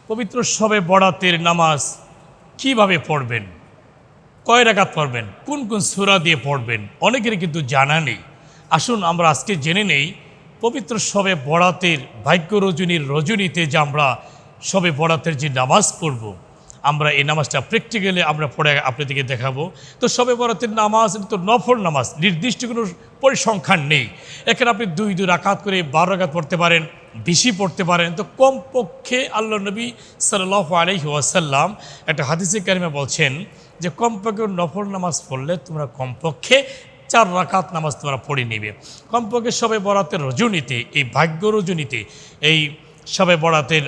পবিত্র শবে বরাতের নামাজ কিভাবে পড়বেন, কয় রাকাত পড়বেন, কোন কোন সূরা দিয়ে পড়বেন, অনেকের কিন্তু জানা নেই। আসুন আমরা আজকে জেনে নেই পবিত্র শবে বরাতের ভাগ্য রজনীতে যে আমরা শবে বরাতের যে নামাজ পড়ব, আমরা এই নামাজটা প্র্যাকটিক্যালি আমরা পড়ে আপনাদেরকে দেখাবো। তো শবে বরাতের নামাজ তো নফল নামাজ, নির্দিষ্ট কোনো পরিসংখ্যান নেই। এখানে আপনি দুই রাকাত করে 12 রাকাত পড়তে পারেন, বেশি পড়তে পারেন। তো কমপক্ষে আল্লাহ নবী সাল্লাল্লাহু আলাইহি ওয়াসাল্লাম একটা হাদিসে কারিমে বলছেন যে কমপক্ষে নফল নামাজ পড়লে তোমরা কমপক্ষে 4 রাকাত নামাজ তোমরা পড়ে নিবে। কমপক্ষে শবে বরাতের রজনীতে, এই ভাগ্য রজনীতে, এই শবে বরাতের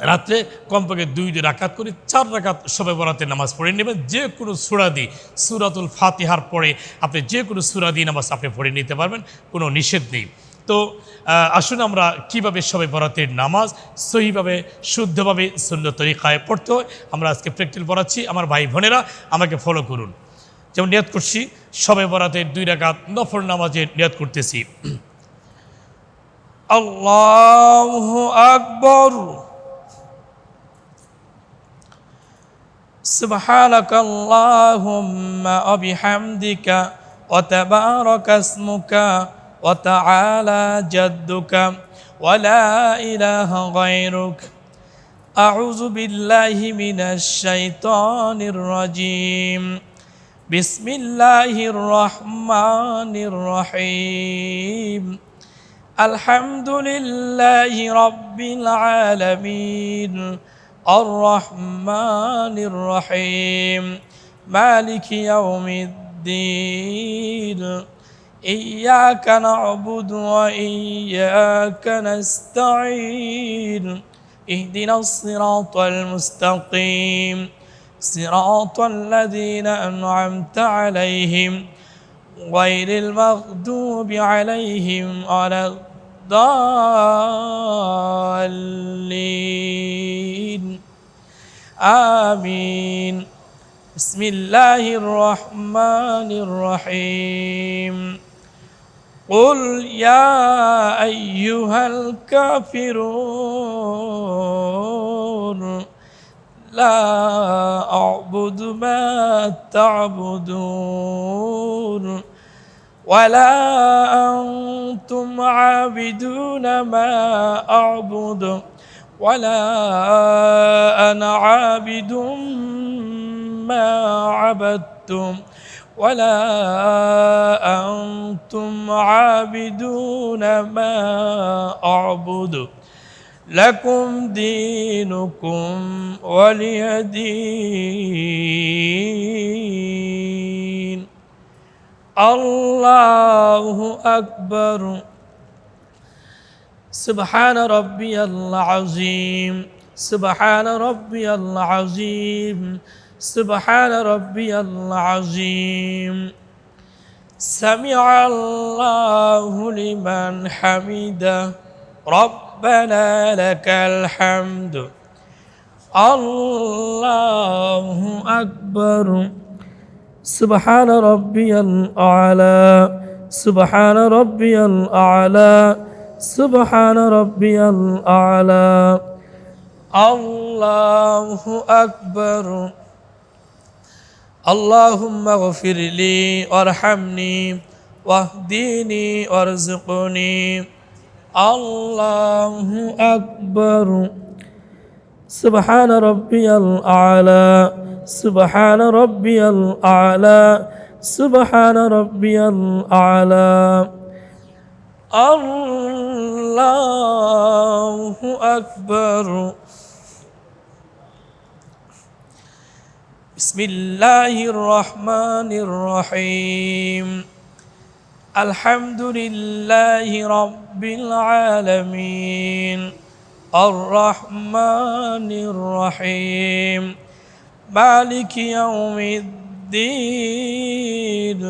রাত্রে কমপক্ষে 2 রাকাত করে 4 রাকাত শবে বরাতের নামাজ পড়ে নেবেন। যে কোনো সূরা দিয়ে, সূরাতুল ফাতিহার পরে আপনি যে কোনো সূরা দিয়ে নামাজ আপনি পড়ে নিতে পারবেন, কোনো নিষেধ নেই। তো আসুন আমরা কীভাবে শবে বরাতের নামাজ সহিভাবে শুদ্ধভাবে সুন্নত তরিকায় পড়তে হয় আমরা আজকে প্র্যাকটিক্যাল পড়াচ্ছি। আমার ভাই বোনেরা আমাকে ফলো করুন। যেমন নিয়ত করছি শবে বরাতের 2 রাকাত নফল নামাজের নিয়ত করতেছি। আল্লাহু আকবার। সুবহানাকাল্লাহুম্মা ওয়া বিহামদিকা ওয়া তাবারাকা ইসমুকা ওয়া তাআলা জাদ্দুকা ওয়া লা ইলাহা গায়রুক। আউযু বিল্লাহি মিনাশ শাইতানির রাজীম। বিসমিল্লাহির রহমানির রহিম। আলহামদুলিল্লাহি রাব্বিল আলামিন। الرحمن الرحيم مالك يوم الدين إياك نعبد وإياك نستعين اهدنا الصراط المستقيم صراط الذين أنعمت عليهم غير المغضوب عليهم ولا الضالين آمين. بسم الله الرحمن الرحيم. قل يا أيها الكافرون لا أعبد ما تعبدون ولا أنتم عابدون ما أعبد ولا أنا عابد ما عبدتم ولا أنتم عابدون ما أعبد لكم دينكم ولي دين. الله أكبر. سبحان ربي العظيم. سبحان ربي العظيم. سبحان ربي العظيم. سمع الله لمن حمده. ربنا لك الحمد. الله أكبر. سبحان ربي الأعلى. سبحان ربي الأعلى. سبحان ربي الأعلى. الله أكبر. اللهم اغفر لي وارحمني واهدني وارزقني. الله أكبر. سبحان ربي الأعلى. سبحان ربي الأعلى. سبحان ربي الأعلى. الله أكبر. بسم الله الرحمن الرحيم. الحمد لله رب العالمين. الرحمن الرحيم. مالك يوم الدين.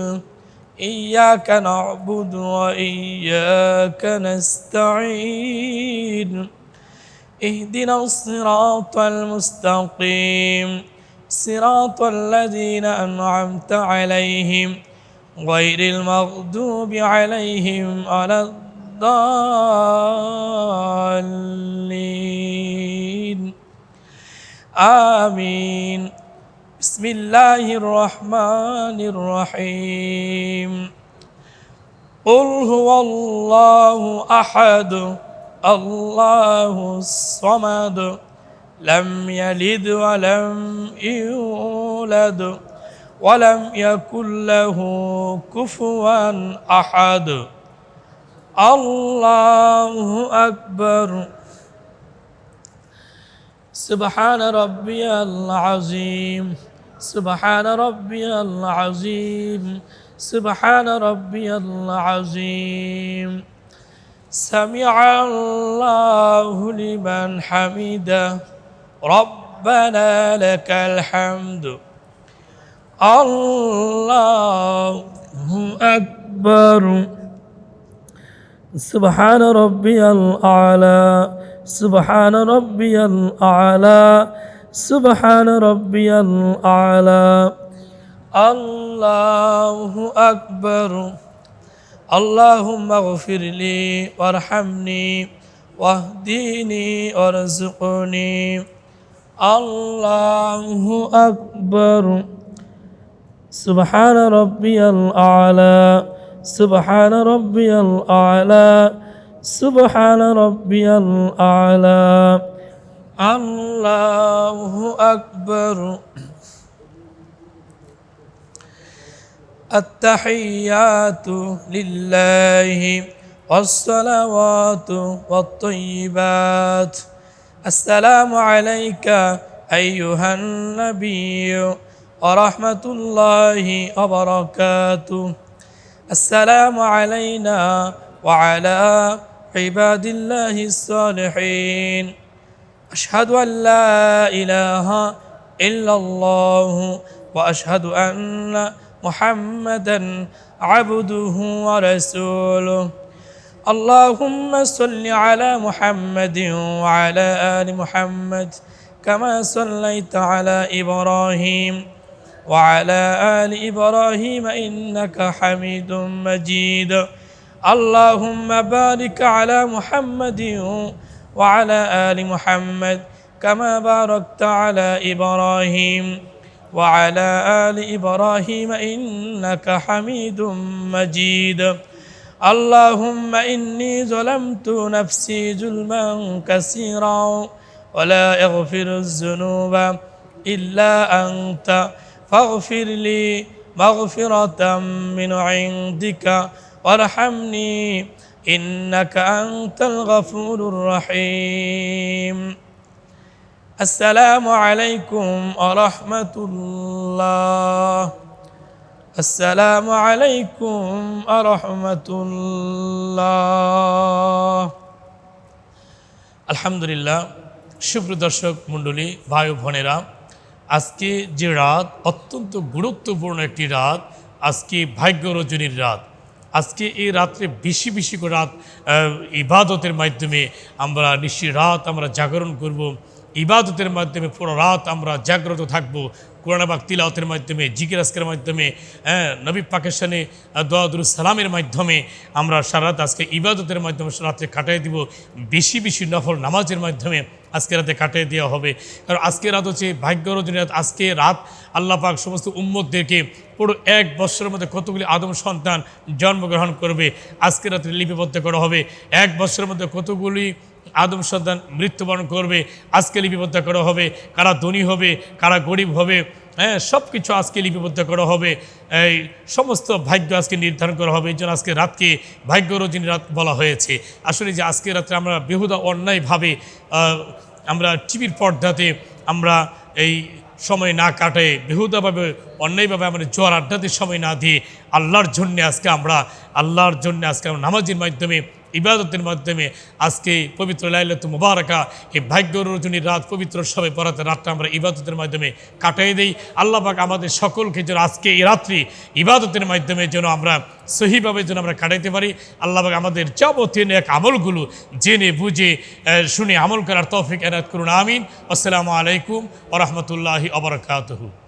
إياك نعبد وإياك نستعين اهدنا الصراط المستقيم صراط الذين أنعمت عليهم غير المغضوب عليهم ولا الضالين آمين. بسم الله الرحمن الرحيم. قل هو الله أحد الله الصمد لم يلد ولم يولد ولم يكن له كفوا أحد. الله أكبر. سبحان ربي العظيم سبحان ربي العظيم سبحان ربي العظيم. سمع الله لمن حمده ربنا لك الحمد. الله أكبر. سبحان ربي الأعلى سبحان ربي الأعلى سبحان ربي الأعلى. الله أكبر. اللهم اغفر لي وارحمني واهديني وارزقني. الله أكبر. سبحان ربي الأعلى سبحان ربي الأعلى سبحان ربي الأعلى. الله أكبر. التحيات لله والصلوات والطيبات. السلام عليك أيها النبي ورحمة الله وبركاته. السلام علينا وعلى عباد الله الصالحين. أشهد أن لا إله إلا الله وأشهد أن محمدا عبده ورسوله. اللهم صل على محمد وعلى آل محمد كما صليت على إبراهيم وعلى آل إبراهيم إنك حميد مجيد. اللهم بارك على محمد وعلى آل محمد كما باركت على إبراهيم وعلى آل إبراهيم إنك حميد مجيد. اللهم إني ظلمت نفسي ظلما كثيرا ولا يغفر الذنوب إلا أنت فاغفر لي مغفرة من عندك وارحمني إنك أنت الغفور الرحيم. السلام عليكم ورحمة الله. السلام عليكم ورحمة الله. আলহামদুলিল্লাহ। সুপ্রিয় দর্শক মণ্ডলী, ভাই ও বোনেরা, আজকে যে রাত অত্যন্ত গুরুত্বপূর্ণ একটি রাত, আজকে ভাগ্য রজনীর রাত। আজকে এই রাত্রে বেশি বেশি করে রাত ইবাদতের মাধ্যমে আমরা নিশ্চয় রাত আমরা জাগরণ করব। ইবাদতের মাধ্যমে পুরো রাত আমরা জাগ্রত থাকব। কোরআন পাক তিলাওয়াতের মাধ্যমে, জিকির আজকের মাধ্যমে, নবী পাকের সামনে দোয়া দুরূদ সালামের মাধ্যমে আমরা সারা রাত আজকে ইবাদতের মাধ্যমে রাত্রে কাটাই দিব। বেশি বেশি নফল নামাজের মাধ্যমে আজকে রাতে কাটিয়ে দেওয়া হবে। কারণ আজকে রাত হচ্ছে ভাগ্য রজনী রাত। আজকে রাত আল্লাহ পাক সমস্ত উম্মতদেরকে পুরো এক বছরের মধ্যে কতগুলি আদম সন্তান জন্মগ্রহণ করবে আজকে রাত্রে লিপিবদ্ধ করা হবে। এক বছরের মধ্যে কতগুলি আদম সন্তান মৃত্যুবরণ করবে আজকে লিপিবদ্ধ করা হবে। কারা ধনী হবে, কারা গরিব হবে, সব কিছু আজকে লিপিবদ্ধ করা হবে। এই সমস্ত ভাগ্য আজকে নির্ধারণ করা হবে। এই জন্য আজকে রাতকে ভাগ্য রজনী রাত বলা হয়েছে। আসলে যে আজকে রাত্রে আমরা বেহুদা অন্যায়ভাবে আমরা টিভির পর্দাতে আমরা এই সময় না কাটে, বেহুদাভাবে অন্যায়ভাবে আমরা জোয়ার আড্ডাতে সময় না দিয়ে আল্লাহর জন্যে আজকে আমরা নামাজের মাধ্যমে, ইবাদতের মাধ্যমে আজকে পবিত্র লাইলাতুল মুবারাকা এই ভাগ্য রজনীর রাত, পবিত্র সবে বরাতের রাতটা আমরা ইবাদতের মাধ্যমে কাটাই দেই। আল্লাহ পাক আমাদের সকলকে যেন আজকে এই রাত্রি ইবাদতের মাধ্যমে যেন আমরা সহিভাবে যেন আমরা কাটাইতে পারি। আল্লাহ পাক আমাদের যাবতীয় নেক আমলগুলো জেনে বুঝে শুনে আমল করার তৌফিক এনায়েত করুন। আমিন। আসসালামু আলাইকুম ওয়া রাহমাতুল্লাহি ওয়া বারাকাতুহু।